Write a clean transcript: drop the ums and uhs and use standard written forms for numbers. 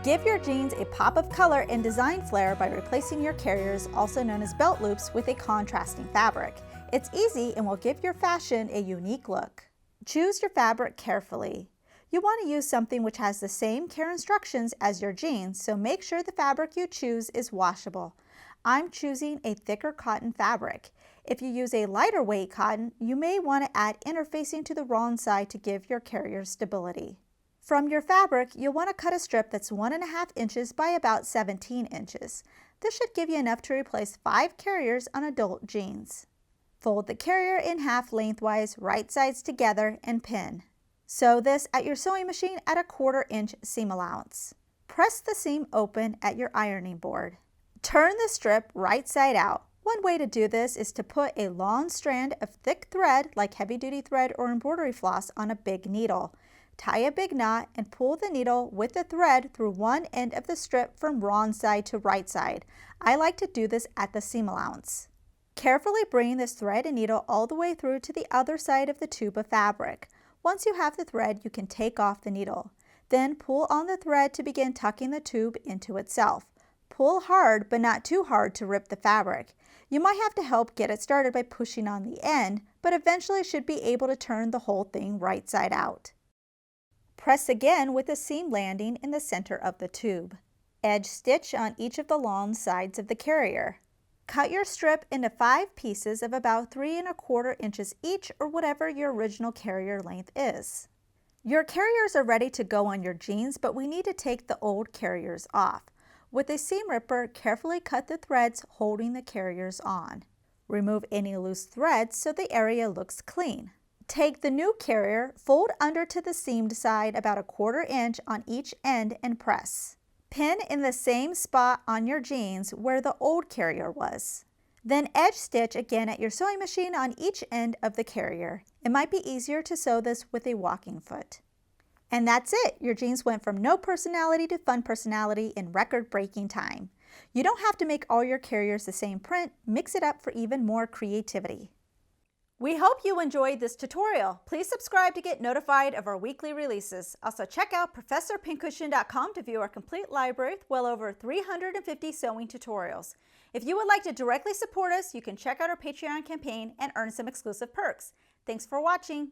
Give your jeans a pop of color and design flair by replacing your carriers, also known as belt loops, with a contrasting fabric. It's easy and will give your fashion a unique look. Choose your fabric carefully. You want to use something which has the same care instructions as your jeans, so make sure the fabric you choose is washable. I'm choosing a thicker cotton fabric. If you use a lighter weight cotton, you may want to add interfacing to the wrong side to give your carrier stability. From your fabric, you'll want to cut a strip that's 1.5 inches by about 17 inches. This should give you enough to replace 5 carriers on adult jeans. Fold the carrier in half lengthwise, right sides together, and pin. Sew this at your sewing machine at a 1/4 inch seam allowance. Press the seam open at your ironing board. Turn the strip right side out. One way to do this is to put a long strand of thick thread, like heavy-duty thread or embroidery floss, on a big needle. Tie a big knot and pull the needle with the thread through one end of the strip from wrong side to right side. I like to do this at the seam allowance. Carefully bring this thread and needle all the way through to the other side of the tube of fabric. Once you have the thread, you can take off the needle. Then pull on the thread to begin tucking the tube into itself. Pull hard, but not too hard to rip the fabric. You might have to help get it started by pushing on the end, but eventually should be able to turn the whole thing right side out. Press again with a seam landing in the center of the tube. Edge stitch on each of the long sides of the carrier. Cut your strip into 5 pieces of about 3¼ inches each, or whatever your original carrier length is. Your carriers are ready to go on your jeans, but we need to take the old carriers off. With a seam ripper, carefully cut the threads holding the carriers on. Remove any loose threads so the area looks clean. Take the new carrier, fold under to the seamed side about a 1/4 inch on each end and press. Pin in the same spot on your jeans where the old carrier was. Then edge stitch again at your sewing machine on each end of the carrier. It might be easier to sew this with a walking foot. And that's it! Your jeans went from no personality to fun personality in record-breaking time. You don't have to make all your carriers the same print. Mix it up for even more creativity. We hope you enjoyed this tutorial. Please subscribe to get notified of our weekly releases. Also check out ProfessorPincushion.com to view our complete library with well over 350 sewing tutorials. If you would like to directly support us, you can check out our Patreon campaign and earn some exclusive perks. Thanks for watching.